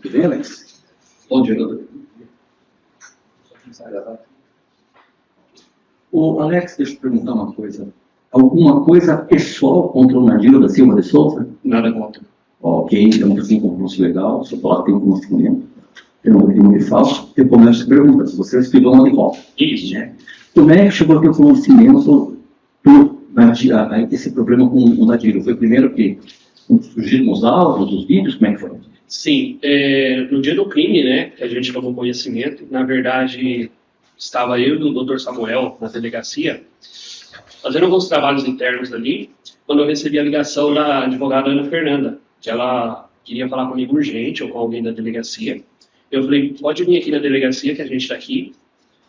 Tudo bem, Alex? Bom dia, doutor. Ô, Alex, deixa eu te perguntar uma coisa. Alguma coisa pessoal contra o Nadir da Silva de Souza? Nada contra. Ok, então tem um compromisso legal, só falar que tem um conhecimento, tem um crime de falso, eu começo a perguntar se você estudou na Nicole. Isso. Né? Como é que chegou a ter conhecimento do Nadir, esse problema com o Nadir? Foi primeiro que surgiram os áudios, os vídeos, como é que foi? Sim, no dia do crime, né, que a gente tomou conhecimento, na verdade, estava eu e o Dr. Samuel na delegacia, fazendo alguns trabalhos internos ali, quando eu recebi a ligação da advogada Ana Fernanda, que ela queria falar comigo urgente ou com alguém da delegacia. Eu falei, pode vir aqui na delegacia que a gente está aqui.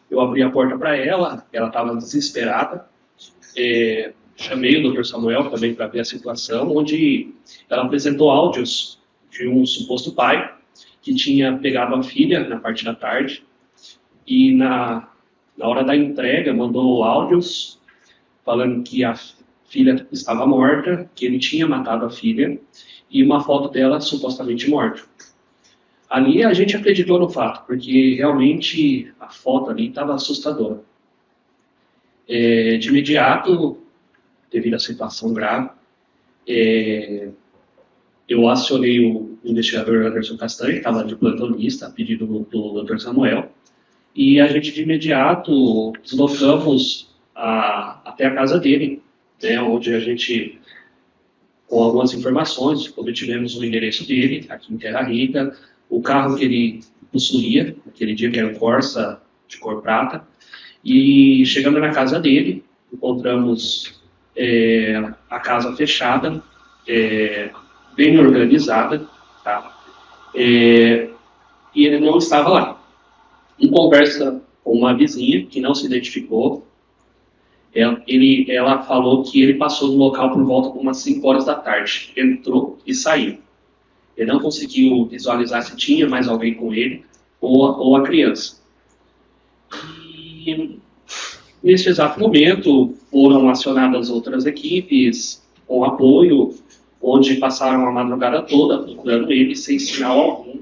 Eu abri a porta para ela estava desesperada. Chamei o Dr. Samuel também para ver a situação, onde ela apresentou áudios de um suposto pai que tinha pegado a filha na parte da tarde e na hora da entrega mandou áudios falando que a filha estava morta, que ele tinha matado a filha e uma foto dela supostamente morta. Ali a gente acreditou no fato, porque realmente a foto ali estava assustadora. De imediato, devido à situação grave, eu acionei o investigador Anderson Castanho, que estava de plantonista, a pedido do Dr. Samuel, e a gente de imediato deslocamos até a casa dele, né, onde a gente, com algumas informações, obtivemos o endereço dele, aqui em Terra Rica, o carro que ele possuía, naquele dia, que era um Corsa de cor prata, e chegando na casa dele, encontramos a casa fechada, bem organizada, tá? E ele não estava lá. Em conversa com uma vizinha, que não se identificou, ela falou que ele passou no local por volta de umas 5 horas da tarde, entrou e saiu. Ele não conseguiu visualizar se tinha mais alguém com ele ou a criança. E neste exato momento foram acionadas outras equipes com apoio, onde passaram a madrugada toda procurando ele sem sinal algum.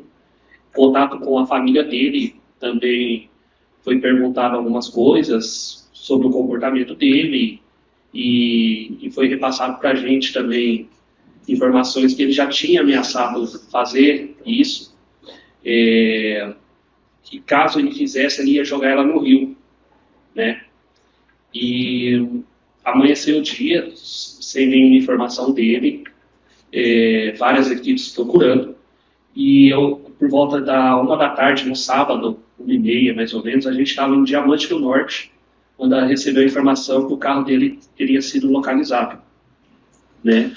Contato com a família dele também foi perguntado algumas coisas sobre o comportamento dele e foi repassado para a gente também informações que ele já tinha ameaçado fazer isso, que caso ele fizesse, ele ia jogar ela no rio, né? E amanheceu o dia sem nenhuma informação dele, várias equipes procurando, e eu, por volta da 1 da tarde, no sábado, 1h30 mais ou menos, a gente estava em Diamante do Norte, quando ela recebeu a informação que o carro dele teria sido localizado, né?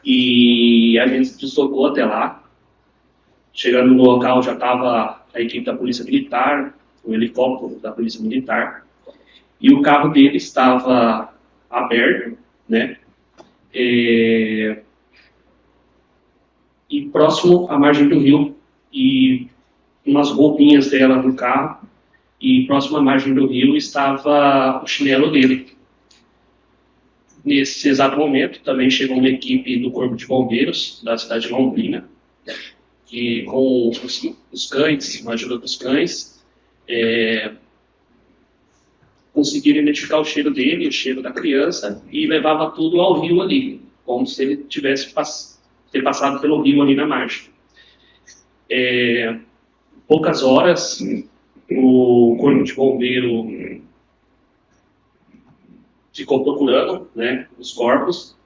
E a gente se deslocou até lá. Chegando no local já estava a equipe da Polícia Militar, o helicóptero da Polícia Militar, e o carro dele estava aberto, né? E próximo à margem do rio, e umas roupinhas dela no carro, e próximo à margem do rio estava o chinelo dele. Nesse exato momento, também chegou uma equipe do Corpo de Bombeiros da cidade de Londrina, que com os cães, com a ajuda dos cães, conseguiram identificar o cheiro dele, o cheiro da criança, e levava tudo ao rio ali, como se ele tivesse passado pelo rio ali na margem. Poucas horas, o Corpo de Bombeiro ficou procurando, né, os corpos,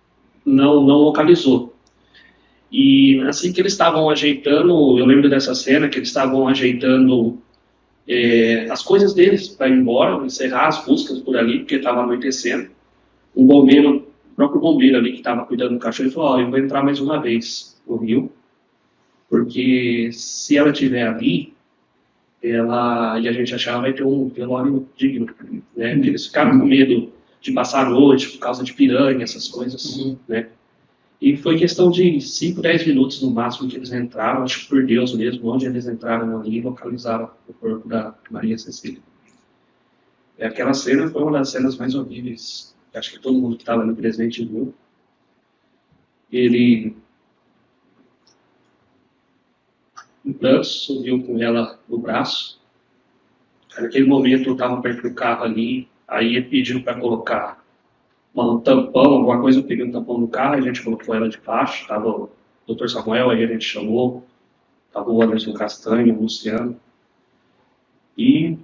não localizou. E assim que eles estavam ajeitando, eu lembro dessa cena, que eles estavam ajeitando as coisas deles para ir embora, encerrar as buscas por ali, porque estava anoitecendo. O próprio bombeiro ali que estava cuidando do cachorro, falou, eu vou entrar mais uma vez no rio, porque se ela estiver ali, e a gente achar vai ter um velório digno, né? Porque eles ficaram com medo de passar a noite por causa de piranha, essas coisas, né? E foi questão de 5, 10 minutos no máximo que eles entraram, acho que por Deus mesmo, onde eles entraram ali e localizaram o corpo da Maria Cecília. Aquela cena foi uma das cenas mais horríveis, acho que todo mundo que estava ali presente viu. em prantos, subiu com ela no braço. Naquele momento eu estava perto do carro ali, aí ele pediu para colocar um tampão, alguma coisa, eu peguei um tampão no carro, a gente colocou ela de baixo, estava o Dr. Samuel, aí a gente chamou, estava o Anderson Castanho, o Luciano, e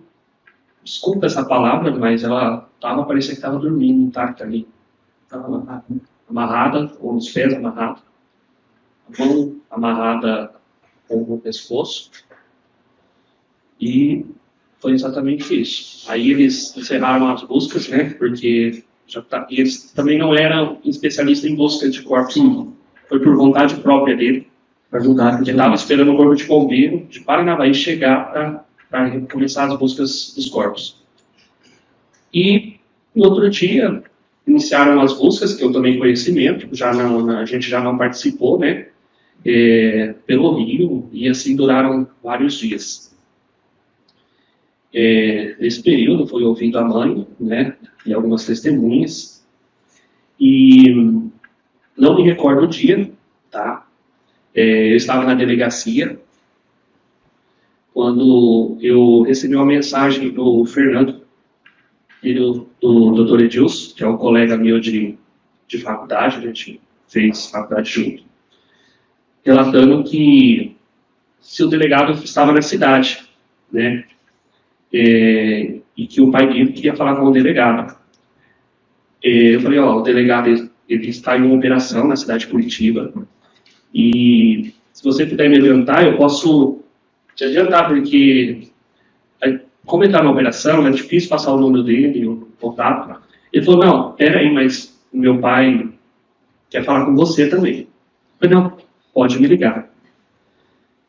desculpa essa palavra, mas ela parecia que estava dormindo intacta ali, estava amarrada, com os pés amarrados, a mão amarrada com o pescoço, e foi exatamente isso. Aí eles encerraram as buscas, né, porque eles também não eram especialistas em busca de corpos. Sim. Foi por vontade própria dele. Ele estava esperando o corpo de bombeiro de Paranavaí chegar para começar as buscas dos corpos. E no outro dia iniciaram as buscas, que eu tomei conhecimento, a gente já não participou, né, pelo Rio, e assim duraram vários dias. Nesse período foi ouvindo a mãe, né, e algumas testemunhas, e não me recordo o dia, tá? Eu estava na delegacia quando eu recebi uma mensagem do Fernando, filho do Dr. Edilson, que é um colega meu de faculdade, a gente fez faculdade junto, relatando que se o delegado estava na cidade, né? E que o pai dele queria falar com o delegado. Eu falei, o delegado ele está em uma operação na cidade de Curitiba, e se você puder me adiantar, eu posso te adiantar, porque como ele está na operação, é difícil passar o número dele, o contato. Ele falou, não, peraí, mas o meu pai quer falar com você também. Eu falei, não, pode me ligar.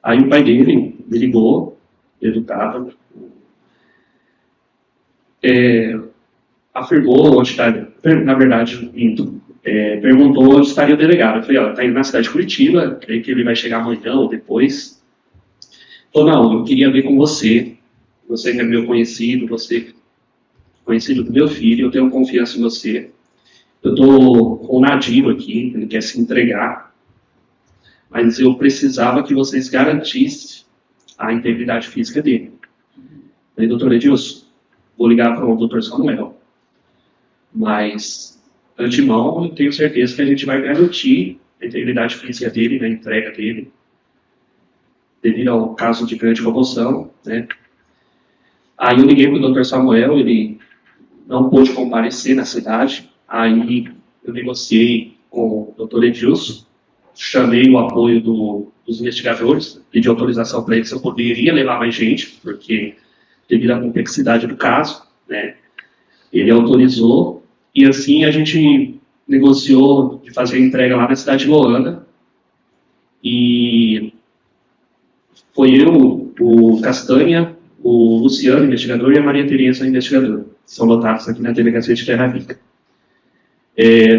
Aí o pai dele me ligou, educado, afirmou onde estaria, na verdade, perguntou onde estaria o delegado. Eu falei, está indo na cidade de Curitiba, creio que ele vai chegar amanhã ou depois. Falou, não, eu queria ver com você que é meu conhecido, você conhecido do meu filho, eu tenho confiança em você. Eu estou com o Nadir aqui, ele quer se entregar, mas eu precisava que vocês garantissem a integridade física dele. Eu falei, doutor Edilson, vou ligar para o doutor Samuel, mas, de antemão, eu tenho certeza que a gente vai garantir a integridade física dele, na entrega dele, devido ao caso de grande comoção, né? Aí eu liguei para o Dr. Samuel, ele não pôde comparecer na cidade, aí eu negociei com o Dr. Edilson, chamei o apoio dos investigadores, pedi autorização para eles se eu poderia levar mais gente, porque devido à complexidade do caso, né, ele autorizou, e assim a gente negociou de fazer a entrega lá na cidade de Loanda, e foi eu, o Castanha, o Luciano, investigador, e a Maria Tereza, investigadora, que são lotados aqui na delegacia de Terra Rica.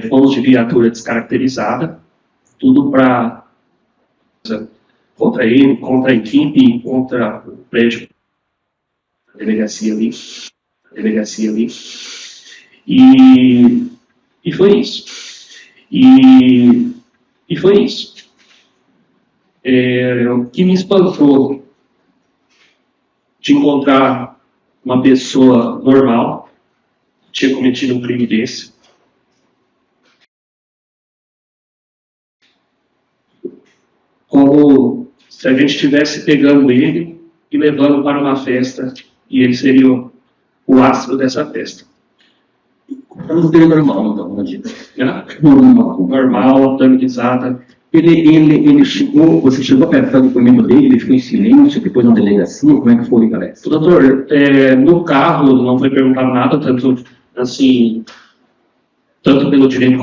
Fomos de viatura descaracterizada, tudo para contra ele, contra a equipe, contra o prédio, a delegacia ali, e foi isso. E foi isso. O que me espantou de encontrar uma pessoa normal tinha cometido um crime desse. Como se a gente estivesse pegando ele e levando para uma festa, e ele seria o astro dessa festa. Estamos dele normal, então, uma dica. Normal, dando risada. Ele chegou, você chegou a perguntar do depoimento dele, ele ficou em silêncio, depois na delegacia, como é que foi, galera? Doutor, no carro não foi perguntado nada, tanto pelo direito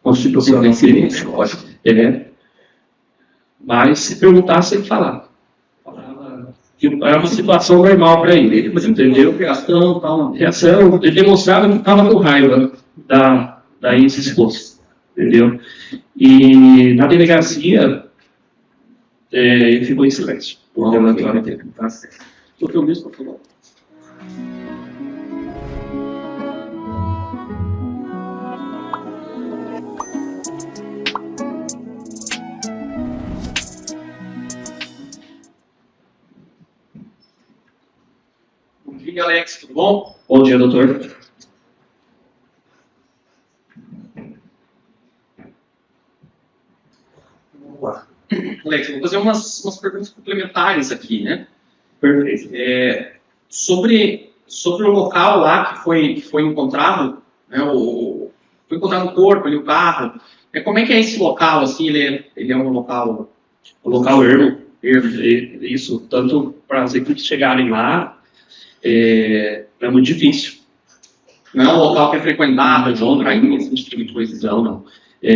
constitucional em silêncio, lógico. Mas se perguntasse, ele falava. Que era uma situação normal para ele, entendeu? Reação, ele demonstrava que estava com raiva da ex-esposa, entendeu? E na delegacia, ele ficou em silêncio. Por relatório dele. Tá certo. Doutor Luiz, por favor. Bom dia, Alex, tudo bom? Bom dia, doutor. Vamos lá. Alex, eu vou fazer umas perguntas complementares aqui, né? Perfeito. Sobre o local lá que foi encontrado, né, foi encontrado o corpo ali, o carro. Como é que é esse local, assim, ele é um local... O local ermo, isso, tanto para as equipes chegarem lá, é muito difícil. Não é um local que é frequentado, Não, esse tipo de coisa. Não.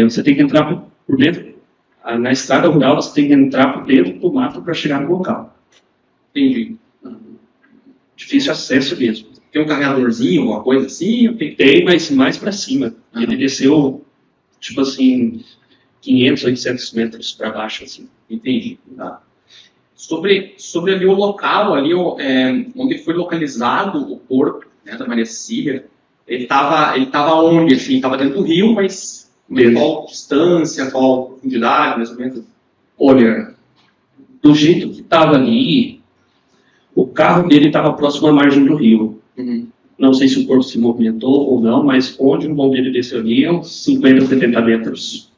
Você tem que entrar por dentro, na estrada rural, você tem que entrar por dentro do mato para chegar no local. Entendi. Difícil acesso mesmo. Tem um carregadorzinho, alguma coisa assim? Tem, mas mais para cima. Ele desceu, tipo assim, 500, 800 metros para baixo, assim. Entendi. Tá. Sobre ali o local, ali, onde foi localizado o corpo, né, da Maria Cecília, ele tava onde, assim? Estava dentro do rio, mas qual distância, qual profundidade, mais ou menos? Olha, do jeito que estava ali, o carro dele estava próximo à margem do rio. Não sei se o corpo se movimentou ou não, mas onde o bombeiro desceu ali é uns 50, 70 metros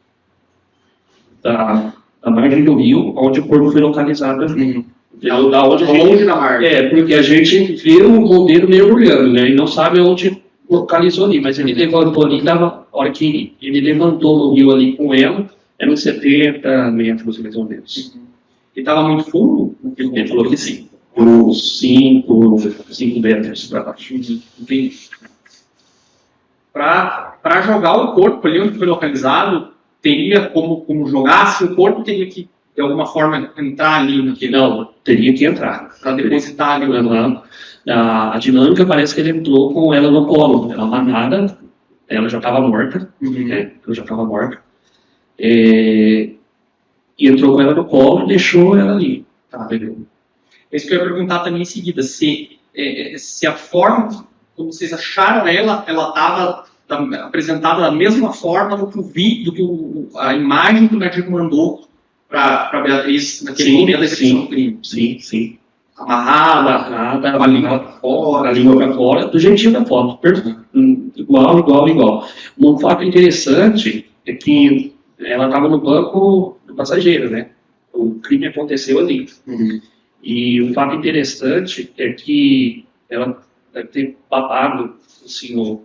da margem do rio, onde o corpo foi localizado ali. Da onde longe da margem. Porque a gente vê o bombeiro mergulhando, né? E não sabe onde localizou ali, mas ele levantou ali, a hora que ele levantou no rio ali com ela, eram 70 metros mais ou menos. E estava muito fundo? Ele falou que sim. Uns 5 metros para baixo. Entendi. Para jogar o corpo ali onde foi localizado, teria como jogar, se o corpo teria que, de alguma forma, entrar ali naquele... Não, teria que entrar. Para depositar ali. A dinâmica parece que ele entrou com ela no colo. Ela amarrada, ela já estava morta. Ela já estava morta. E entrou com ela no colo e deixou ela ali. Tá. Isso que eu ia perguntar também em seguida, se a forma como vocês acharam ela estava apresentada da mesma forma do que o vídeo, do que a imagem que o médico mandou para a Beatriz naquele momento da execução do crime. Sim. Amarrada, com a língua para fora. A língua para fora, do jeitinho da foto. Igual. Um fato interessante é que ela estava no banco do passageiro, né? O crime aconteceu ali. E um fato interessante é que ela deve ter babado assim, no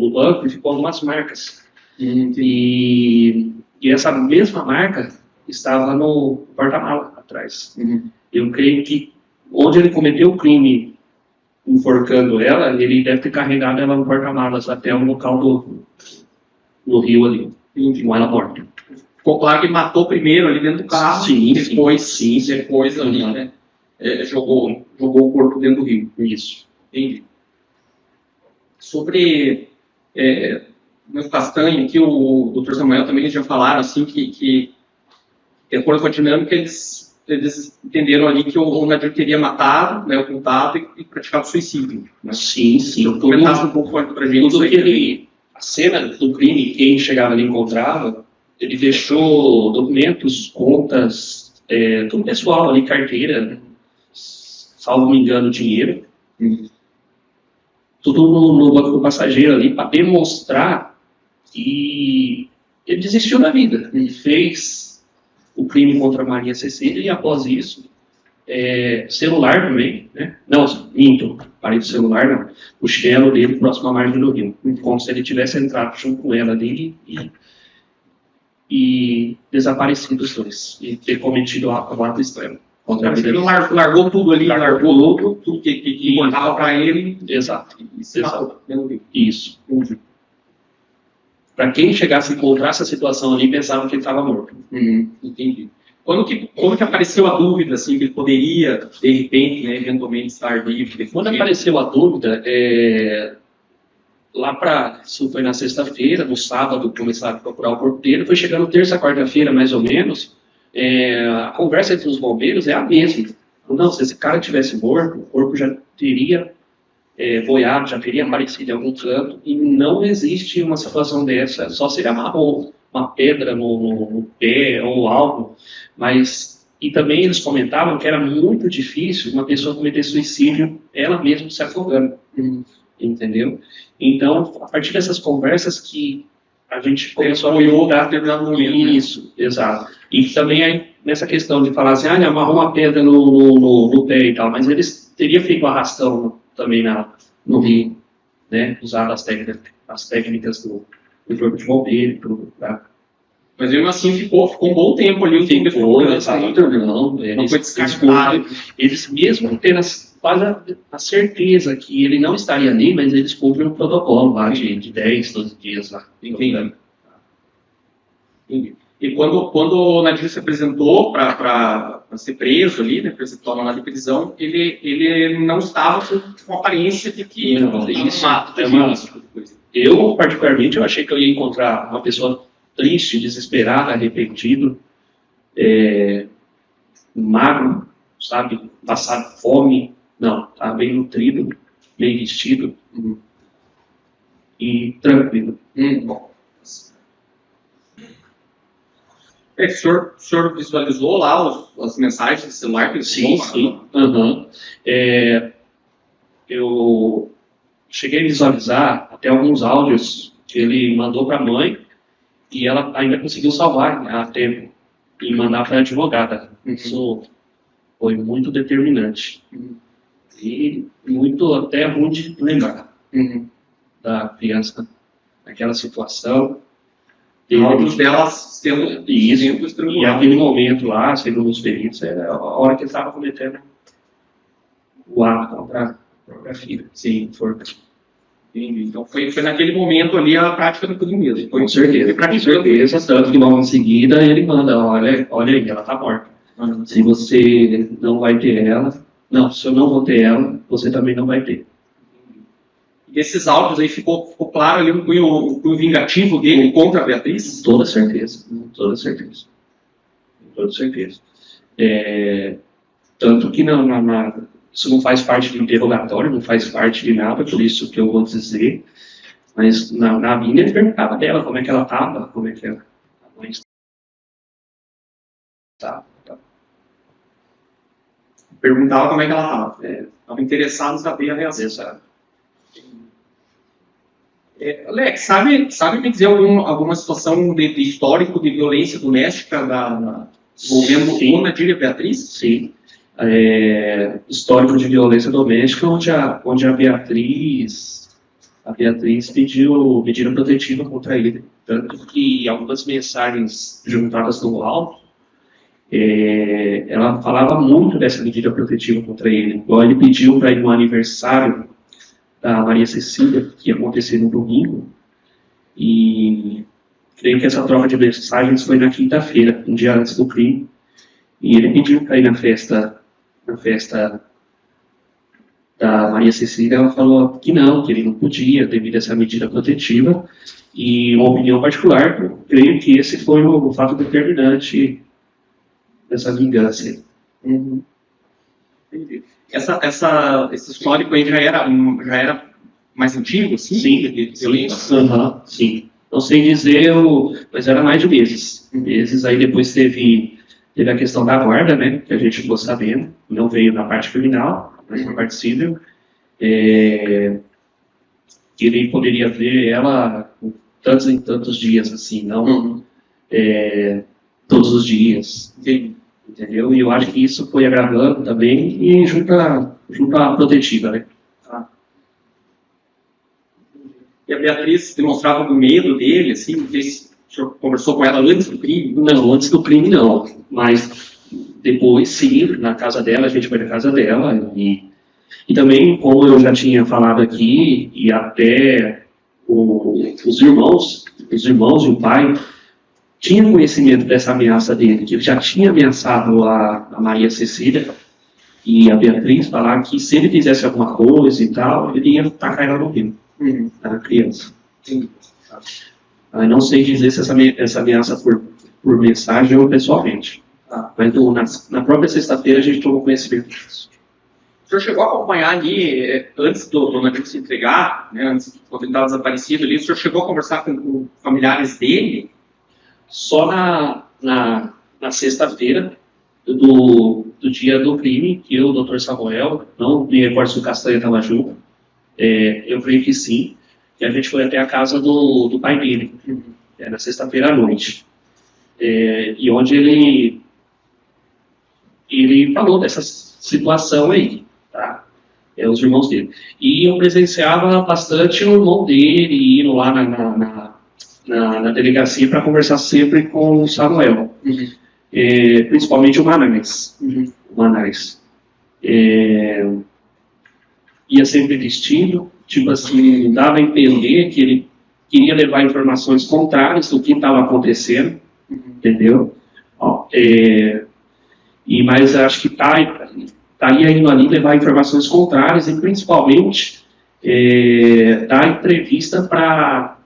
banco e ficou algumas marcas. E essa mesma marca estava no porta-mala atrás. Eu creio que onde ele cometeu o crime enforcando ela, ele deve ter carregado ela no porta-malas até o local do rio ali, com ela morta. Ficou claro que ele matou primeiro ali dentro do carro, depois ali, né, jogou o corpo dentro do rio. Isso. Entendi. Sobre o Castanho, aqui o Dr. Samuel também já falaram assim, que de acordo com a dinâmica, eles entenderam ali que o Nadir teria matado, né, ocultado e praticado suicídio. Né? Sim. Comentasse um pouco para a gente. Tudo que a cena do crime, quem chegava ali encontrava, ele deixou documentos, contas, tudo pessoal ali, carteira, salvo me engano, dinheiro. Tudo no banco do passageiro ali, para demonstrar que ele desistiu da vida. Ele fez o crime contra a Maria Cecília e após isso, celular também, né? Não, minto, parei do celular, não. O chinelo dele próximo à margem do rio. Como se ele tivesse entrado junto com ela dele e desaparecido os dois. E ter cometido o ato extremo. Ele largou tudo ali, largou tudo que importava para ele. Exato. Isso. Para quem chegasse a encontrar essa situação ali, pensava que ele estava morto. Entendi. Quando que apareceu a dúvida, assim, que ele poderia, de repente, né, eventualmente estar vivo? Quando apareceu a dúvida, isso foi na sexta-feira, no sábado começaram a procurar o corpo dele, foi chegando terça, quarta-feira, mais ou menos, a conversa entre os bombeiros é a mesma. Não, se esse cara tivesse morto, o corpo já teria boiado, já teria aparecido em algum canto, e não existe uma situação dessa, só se ele amarrou uma pedra no pé ou algo, mas E também eles comentavam que era muito difícil uma pessoa cometer suicídio ela mesma se afogando, entendeu? Então, a partir dessas conversas que a gente começou a perguntar isso, exato. E também aí, nessa questão de falar assim, ele amarrou uma pedra no pé e tal, mas eles teriam feito arrastão também no rio, né? Usado as técnicas do corpo de bombeiro e tudo, tá? Mas mesmo assim ficou um bom tempo ali. Não foi descartado. Eles mesmo tendo quase a certeza que ele não estaria ali, mas eles cumprem um protocolo lá de 10, 12 dias lá. Entendi. E quando o Nadir se apresentou para ser preso ali, né, para ser tomado de prisão, ele não estava com aparência de que eu, particularmente, eu achei que eu ia encontrar uma pessoa triste, desesperado, arrependido, magro, sabe, passado fome. Não, tá bem nutrido, bem vestido e tranquilo. Bom. O senhor visualizou lá as mensagens de celular que ele Sim. Eu cheguei a visualizar até alguns áudios que ele mandou para a mãe e ela ainda conseguiu salvar a tempo e mandar para a advogada. Isso foi muito determinante. E muito até ruim de lembrar da criança naquela situação. Áudios dela sendo isso, e aquele momento lá, segundo os peritos, era a hora que ele estava cometendo o ato contra a própria filha. Sim, foi. Então foi naquele momento ali a prática do crime mesmo. Com certeza, tanto que logo em seguida ele manda, olha aí, ela está morta. Se você não vai ter ela, não, se eu não vou ter ela, você também não vai ter. E esses áudios aí ficou claro ali o cunho vingativo dele contra a Beatriz? Toda certeza. Tanto que isso não faz parte do interrogatório, não faz parte de nada, por isso que eu vou dizer. Mas na Bíblia ele perguntava dela como é que ela estava, como é que a mãe estava. Perguntava como é que ela estava. Estava interessado em saber a reação. Exato. Alex, sabe me dizer alguma situação de histórico de violência doméstica envolvendo o Nadir e a Beatriz? Sim. Histórico de violência doméstica onde a Beatriz pediu medida protetiva contra ele. Tanto que algumas mensagens juntadas no áudio, ela falava muito dessa medida protetiva contra ele. Igual ele pediu para ir no aniversário da Maria Cecília, que ia acontecer no domingo, e creio que essa troca de mensagens foi na quinta-feira, um dia antes do crime, e ele pediu para ir na festa da Maria Cecília. Ela falou que ele não podia, devido a essa medida protetiva, e uma opinião particular, creio que esse foi o fato determinante dessa vingança. Entendi. Esse histórico aí já era mais antigo, assim? Sim. Sim. Não sei dizer, mas era mais de meses. Aí depois teve a questão da guarda, né, que a gente ficou sabendo, não veio na parte criminal, mas na parte civil. Ele poderia ver ela tantos em tantos dias, assim, não todos os dias. Entendeu? E eu acho que isso foi agravando também e junto à protetiva, né? E a Beatriz demonstrava algum medo dele, assim? O senhor conversou com ela antes do crime? Não, antes do crime não. Mas depois, sim, na casa dela, a gente foi na casa dela. E também, como eu já tinha falado aqui, e até os irmãos e o pai tinham conhecimento dessa ameaça dele, que ele já tinha ameaçado a Maria Cecília e a Beatriz, falar que se ele fizesse alguma coisa e tal, ele ia tacar ela no rio. Era criança. Eu não sei dizer se essa ameaça por mensagem ou pessoalmente. Mas na própria sexta-feira a gente tomou conhecimento disso. O senhor chegou a acompanhar ali, antes do Nadir se entregar, né, antes, quando ele estava desaparecido ali, o senhor chegou a conversar com familiares dele? Só na sexta-feira, do dia do crime, que eu, o doutor Samuel, não me recordo se o Castanha estava junto, eu creio que sim, e a gente foi até a casa do pai dele, na sexta-feira à noite, e onde ele falou dessa situação aí, tá? Os irmãos dele. E eu presenciava bastante o irmão dele indo lá na delegacia para conversar sempre com o Samuel. Principalmente o Manais. O Manais. Ia sempre vestido, tipo assim, dava a entender que ele queria levar informações contrárias do que estava acontecendo, entendeu? Ó, mas acho que estaria indo ali levar informações contrárias e principalmente dar entrevista para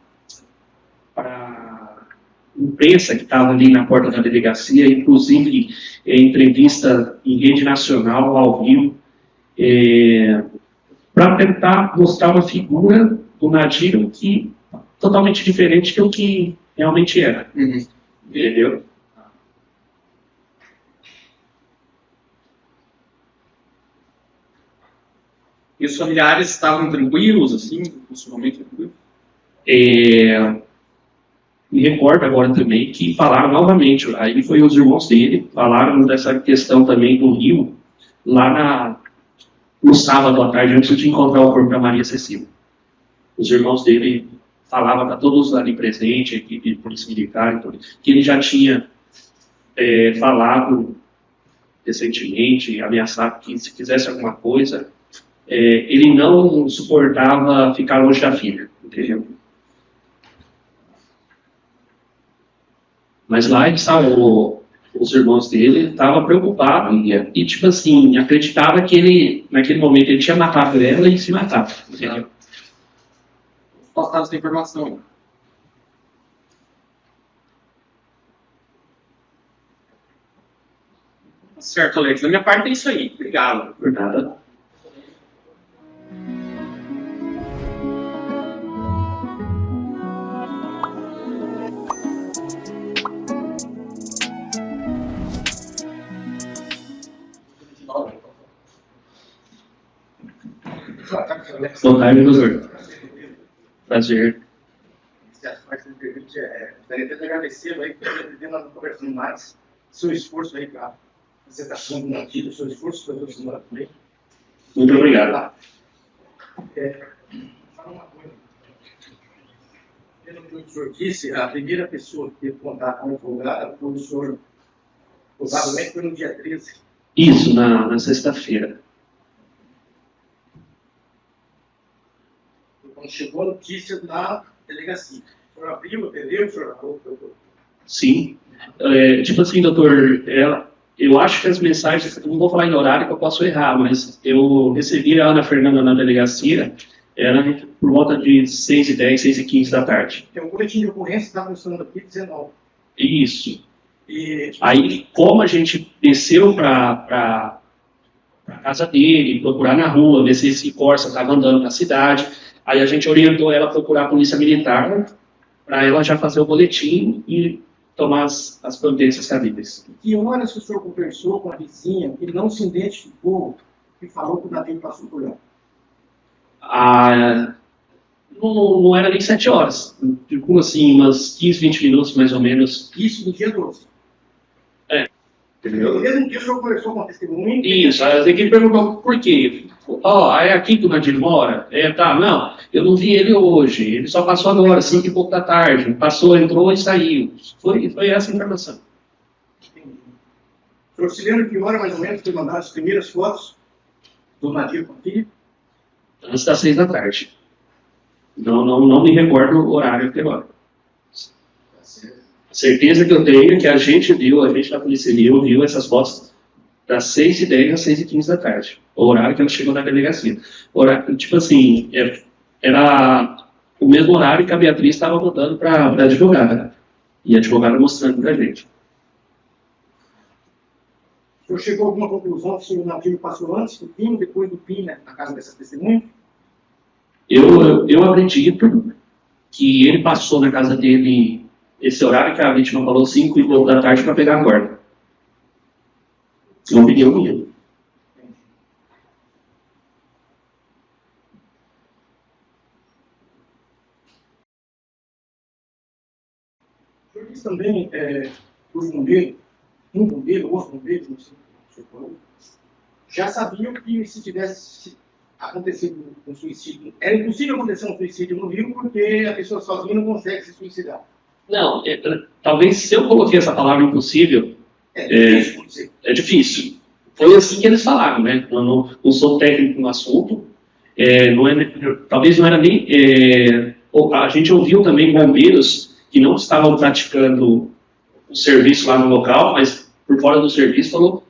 imprensa que estava ali na porta da delegacia, inclusive entrevista em rede nacional, ao vivo, para tentar mostrar uma figura do Nadir que totalmente diferente do que realmente era. Entendeu? E os familiares estavam tranquilos, assim, emocionalmente tranquilos? Me recordo agora também que falaram novamente, aí foi os irmãos dele, falaram dessa questão também do Rio, lá no sábado à tarde, antes de encontrar o corpo da Maria Cecília. Os irmãos dele falavam para todos ali presentes, a equipe de polícia militar, que ele já tinha falado recentemente, ameaçado que se fizesse alguma coisa, ele não suportava ficar longe da filha, entendeu? Mas lá ele estava, os irmãos dele estavam preocupados e, tipo assim, acreditava que ele, naquele momento, ele tinha matado ela e se matava, entendeu? Faltava essa informação. Certo, Alex. Da minha parte é isso aí. Obrigado. Por nada. Boa tarde, doutor. Prazer. Gostaria de agradecer aí, porque nós não conversamos mais, seu esforço aí para a apresentação do Nadir, seu esforço para todos nós também. Muito obrigado. Fala uma coisa. Pelo que o senhor disse, a primeira pessoa que teve contato com o advogado foi o senhor, provavelmente foi no dia 13. Isso, na sexta-feira. Quando chegou a notícia na delegacia. O senhor abriu, entendeu? O senhor falou. Sim. Tipo assim, doutor, eu acho que as mensagens, não vou falar em horário que eu posso errar, mas eu recebi a Ana Fernanda na delegacia, era por volta de 6h10, 6h15 da tarde. Tem um boletim de ocorrência que está mostrando aqui 19. Isso. Aí, como a gente desceu para a casa dele, procurar na rua, ver se esse Corsa estava andando na cidade, aí a gente orientou ela a procurar a polícia militar, para ela já fazer o boletim e tomar as providências cabíveis. Que horas que o senhor conversou com a vizinha que não se identificou e falou que o Nadir passou por lá? Não era nem 7 horas. Ficou assim, umas 15, 20 minutos mais ou menos. Isso no dia 12. Entendeu? No mesmo dia o senhor conversou com a testemunha? Isso, a equipe perguntou por quê. É aqui que o Nadir mora? Não, eu não vi ele hoje, ele só passou agora, 5 e pouco da tarde, passou, entrou e saiu. Foi essa a informação. Entendi. O senhor se lembra que hora mais ou menos foi mandar as primeiras fotos do Nadir com a filha? Antes das 6 da tarde. Não me recordo o horário até agora. A certeza que eu tenho é que a gente da Polícia Civil viu essas fotos das 6h10 às 6h15 da tarde. O horário que ela chegou na delegacia. Tipo assim, era o mesmo horário que a Beatriz estava mandando para a advogada. E a advogada mostrando para a gente. O senhor chegou a alguma conclusão se o Nadir passou antes do PIN, depois do PIN, né, na casa dessa testemunha? Eu acredito que ele passou na casa dele esse horário que a vítima falou, 5 e pouco da tarde, para pegar a corda. É uma opinião minha. O senhor disse também, os bombeiros, um bombeiro, outro bombeiro, não sei o senhor falou, já sabiam que se tivesse acontecido um suicídio, era impossível acontecer um suicídio no Rio porque a pessoa sozinha não consegue se suicidar. Não, talvez se eu coloquei essa palavra impossível, Difícil acontecer. é difícil. Foi assim que eles falaram, né? Eu não sou técnico no assunto, talvez não era nem... a gente ouviu também bombeiros que não estavam praticando o serviço lá no local, mas por fora do serviço falou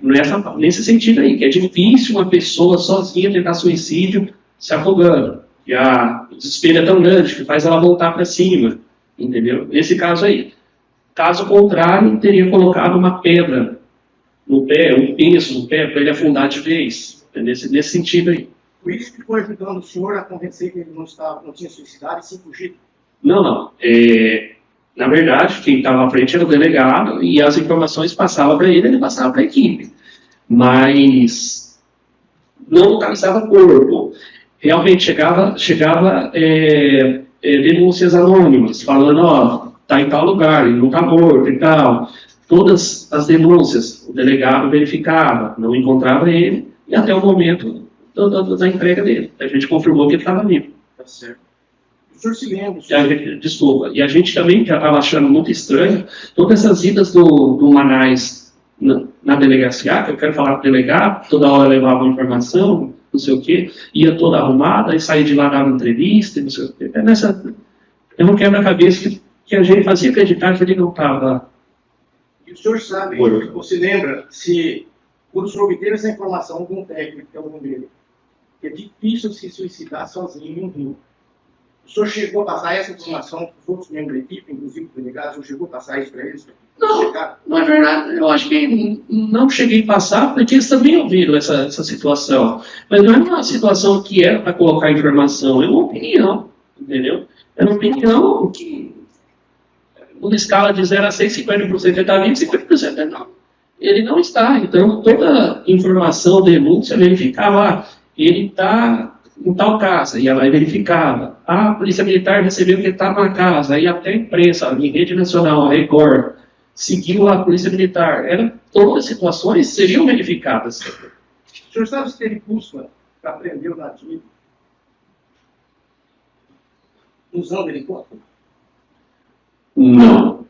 nesse sentido aí, que é difícil uma pessoa sozinha tentar suicídio se afogando. E o desespero é tão grande que faz ela voltar para cima, entendeu? Nesse caso aí. Caso contrário, teria colocado uma pedra no pé, um peso no pé, para ele afundar de vez. Nesse sentido aí. Por isso que foi ajudando o senhor a convencer que ele não tinha suicidado e sim fugido. Não. Na verdade, quem estava à frente era o delegado e as informações passavam para ele passava para a equipe. Mas não localizava corpo. Realmente chegava denúncias anônimas, falando, está em tal lugar, ele não está morto e tal. Todas as denúncias, o delegado verificava, não encontrava ele, e até o momento da entrega dele. A gente confirmou que ele estava vivo. Tá certo. O senhor se lembra? Desculpa. E a gente também já estava achando muito estranho todas essas idas do Manais na delegacia, que eu quero falar para o delegado, toda hora levava uma informação, não sei o quê, ia toda arrumada, e saía de lá, dava entrevista, não sei o quê. É um quebra-cabeça que a gente fazia acreditar que ele não estava... E o senhor sabe, você lembra, se quando o senhor obteve essa informação de um técnico, que é o bombeiro, que é difícil se suicidar sozinho em um rio. O senhor chegou a passar essa informação para os outros membros da equipe, inclusive para o delegado, o senhor chegou a passar isso para eles? Não é verdade. Eu acho que não cheguei a passar, porque eles também ouviram essa situação. Mas não é uma situação que era para colocar informação, é uma opinião, entendeu? É uma opinião que, numa escala de 0 a 6, 50% ele está vivo, 50% ele não. Ele não está. Então, toda informação, denúncia, verificava, ele está em tal casa, e ela verificava. A Polícia Militar recebeu que ele estava na casa, aí até a imprensa, em rede nacional, a Record, seguiu a Polícia Militar. Todas as situações seriam verificadas. O senhor sabe se teve busca para prender o nativo usando helicóptero? Não.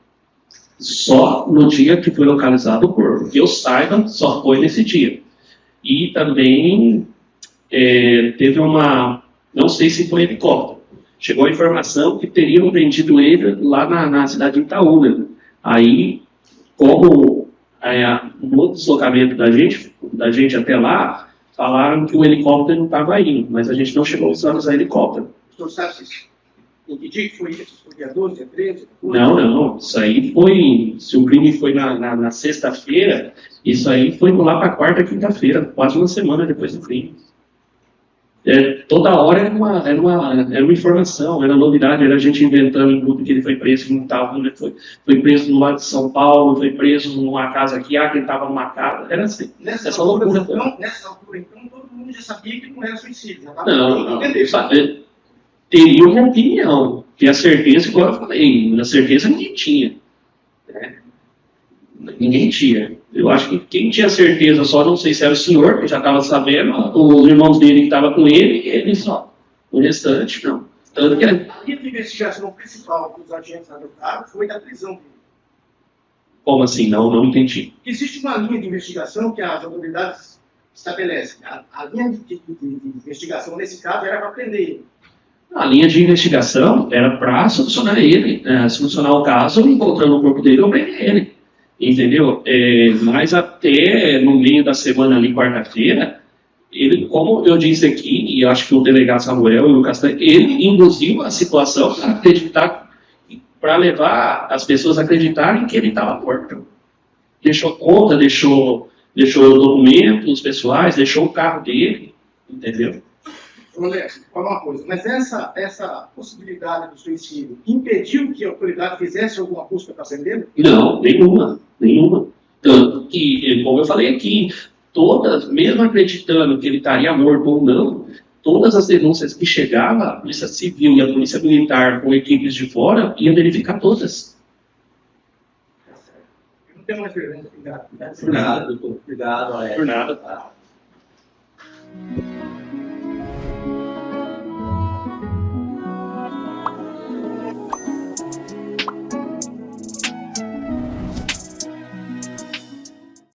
Só no dia que foi localizado o corpo. Que eu saiba, só foi nesse dia. E também teve não sei se foi helicóptero. Chegou a informação que teriam prendido ele lá na cidade de Itaúna. Aí, como no deslocamento da gente até lá, falaram que o helicóptero não estava indo, mas a gente não chegou a usar helicóptero. O senhor sabe em que dia que foi isso? Foi dia 12, dia 13? Não. Isso aí foi... Se o crime foi na sexta-feira, isso aí foi lá para quarta, quinta-feira, quase uma semana depois do crime. Toda hora era uma informação, era novidade, era a gente inventando em grupo que ele foi preso em tal, foi preso no lado de São Paulo, foi preso numa casa aqui, que ele estava numa casa, era assim, essa loucura. Nessa altura, então, todo mundo já sabia que não era suicídio, já estava teria uma opinião, que a certeza, igual eu falei, a certeza ninguém tinha. Ninguém tinha. Eu acho que quem tinha certeza só, não sei se era o senhor, que já estava sabendo, os irmãos dele que estavam com ele, e ele só. O restante, não. Tanto que a linha de investigação principal que os agentes adotaram foi da prisão dele. Como assim? Não entendi. Existe uma linha de investigação que as autoridades estabelecem. A linha de investigação, nesse caso, era para prender ele. A linha de investigação era para solucionar ele, solucionar o caso, encontrando o corpo dele ou prender ele. Entendeu? Mas até no meio da semana ali, quarta-feira, ele, como eu disse aqui, e acho que o delegado Samuel e o Castanho, ele induziu a situação para acreditar, para levar as pessoas a acreditarem que ele estava morto. Deixou conta, deixou documentos pessoais, deixou o carro dele, entendeu? Olha, fala uma coisa, mas essa possibilidade do suicídio impediu que a autoridade fizesse alguma busca para prendê-lo? Não, nenhuma. Tanto que, como eu falei aqui, todas, mesmo acreditando que ele estaria morto ou não, todas as denúncias que chegavam, a Polícia Civil e a Polícia Militar com equipes de fora iam verificar todas. Eu não tenho mais perguntas. Obrigado. Obrigado, doutor. Obrigado, Alex. Por nada.